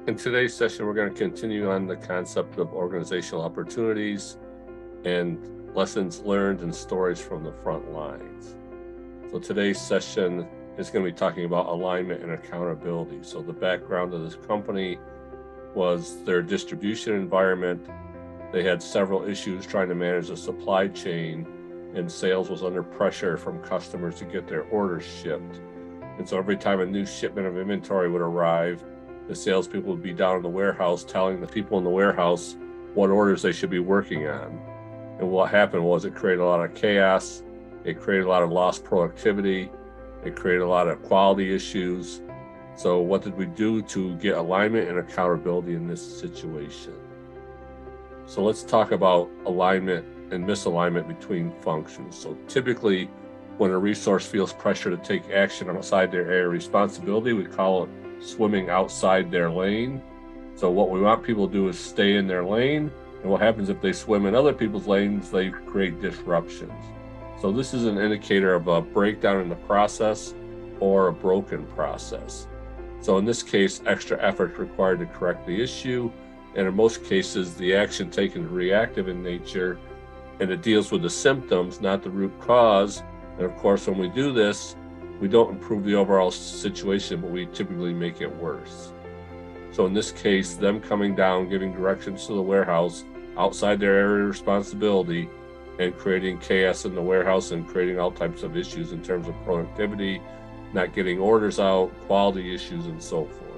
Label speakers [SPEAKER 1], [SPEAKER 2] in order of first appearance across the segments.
[SPEAKER 1] In today's session, we're going to continue on the concept of organizational opportunities and lessons learned and stories from the front lines. So today's session is going to be talking about alignment and accountability. So the background of this company was their distribution environment. They had several issues trying to manage the supply chain, and sales was under pressure from customers to get their orders shipped. And so every time a new shipment of inventory would arrive, the salespeople would be down in the warehouse telling the people in the warehouse what orders they should be working on. And what happened was it created a lot of chaos. It created a lot of lost productivity. It created a lot of quality issues. So what did we do to get alignment and accountability in this situation? So let's talk about alignment and misalignment between functions. So typically, when a resource feels pressure to take action outside their area of responsibility, we call it swimming outside their lane. So what we want people to do is stay in their lane. And what happens if they swim in other people's lanes, they create disruptions. So this is an indicator of a breakdown in the process or a broken process. So in this case, extra effort required to correct the issue. And in most cases, the action taken is reactive in nature, and it deals with the symptoms, not the root cause. And of course, when we do this, we don't improve the overall situation, but we typically make it worse. So in this case, them coming down, giving directions to the warehouse outside their area of responsibility and creating chaos in the warehouse and creating all types of issues in terms of productivity, not getting orders out, quality issues, and so forth.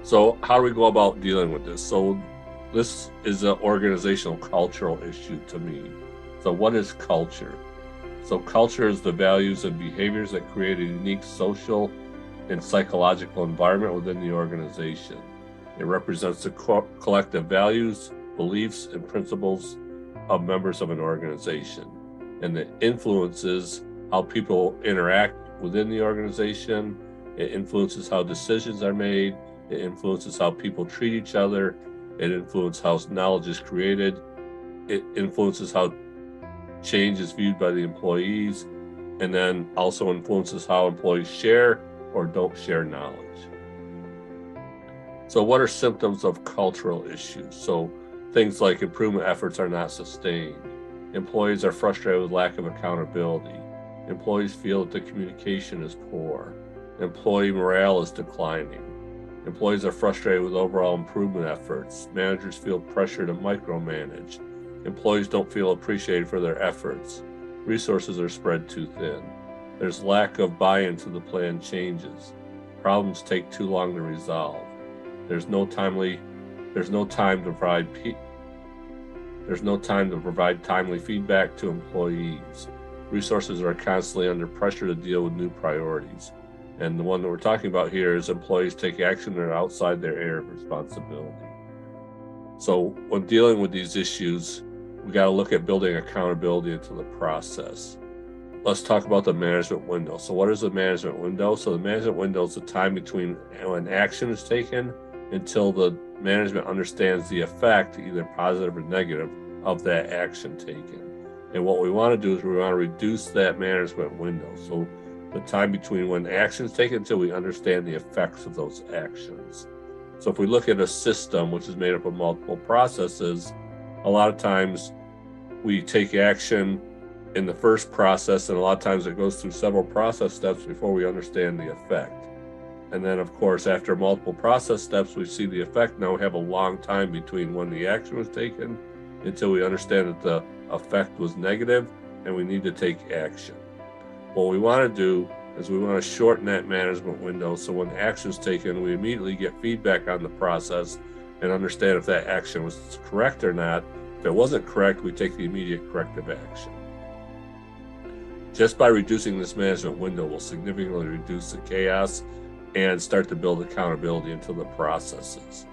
[SPEAKER 1] So how do we go about dealing with this? So this is an organizational cultural issue to me. So what is culture? So culture is the values and behaviors that create a unique social and psychological environment within the organization. It represents the collective values, beliefs, and principles of members of an organization. And it influences how people interact within the organization. It influences how decisions are made. It influences how people treat each other. It influences how knowledge is created. It influences how change is viewed by the employees, and then also influences how employees share or don't share knowledge. So what are symptoms of cultural issues? So things like improvement efforts are not sustained. Employees are frustrated with lack of accountability. Employees feel that the communication is poor. Employee morale is declining. Employees are frustrated with overall improvement efforts. Managers feel pressure to micromanage. Employees don't feel appreciated for their efforts. Resources are spread too thin. There's lack of buy-in to the planned changes. Problems take too long to resolve. There's no time to provide timely feedback to employees. Resources are constantly under pressure to deal with new priorities. And the one that we're talking about here is employees take action that are outside their area of responsibility. So when dealing with these issues, we got to look at building accountability into the process. Let's talk about the management window. So what is the management window? So the management window is the time between when action is taken until the management understands the effect, either positive or negative, of that action taken. And what we want to do is we want to reduce that management window. So the time between when action is taken until we understand the effects of those actions. So if we look at a system which is made up of multiple processes, a lot of times we take action in the first process, and a lot of times it goes through several process steps before we understand the effect. And then, of course, after multiple process steps, we see the effect. Now we have a long time between when the action was taken until we understand that the effect was negative and we need to take action. What we want to do is we want to shorten that management window so when action is taken, we immediately get feedback on the process and understand if that action was correct or not. If it wasn't correct, we take the immediate corrective action. Just by reducing this management window, we'll significantly reduce the chaos and start to build accountability into the processes.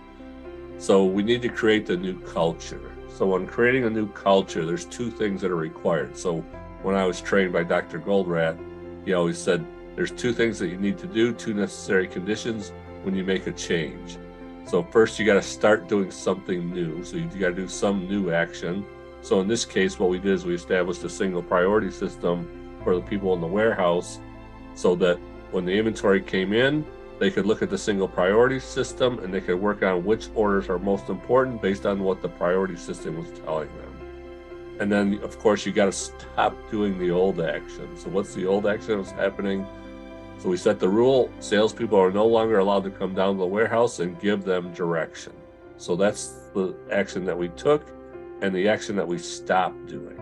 [SPEAKER 1] So we need to create the new culture. So when creating a new culture, there's two things that are required. So when I was trained by Dr. Goldratt, he always said, there's two things that you need to do, two necessary conditions when you make a change. So first, you got to start doing something new. So you got to do some new action. So in this case, what we did is we established a single priority system for the people in the warehouse so that when the inventory came in, They could look at the single priority system, and they could work on which orders are most important based on what the priority system was telling them. And then, of course, you got to stop doing the old action. So what's the old action that was happening? So we set the rule, salespeople are no longer allowed to come down to the warehouse and give them direction. So that's the action that we took and the action that we stopped doing.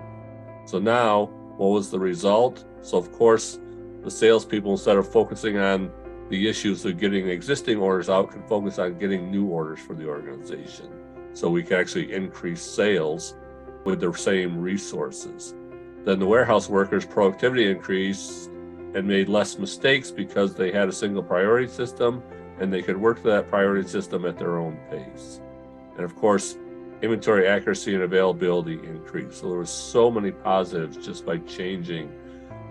[SPEAKER 1] So now, what was the result? So of course, the salespeople, instead of focusing on the issues of getting existing orders out, can focus on getting new orders for the organization. So we can actually increase sales with the same resources. Then the warehouse workers' productivity increased and made less mistakes because they had a single priority system and they could work to that priority system at their own pace. And of course, inventory accuracy and availability increased. So there was so many positives just by changing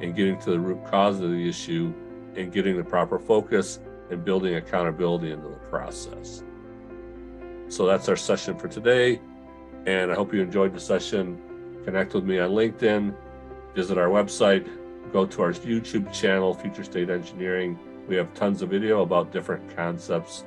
[SPEAKER 1] and getting to the root cause of the issue and getting the proper focus and building accountability into the process. So that's our session for today. And I hope you enjoyed the session. Connect with me on LinkedIn, visit our website, go to our YouTube channel, Future State Engineering. We have tons of video about different concepts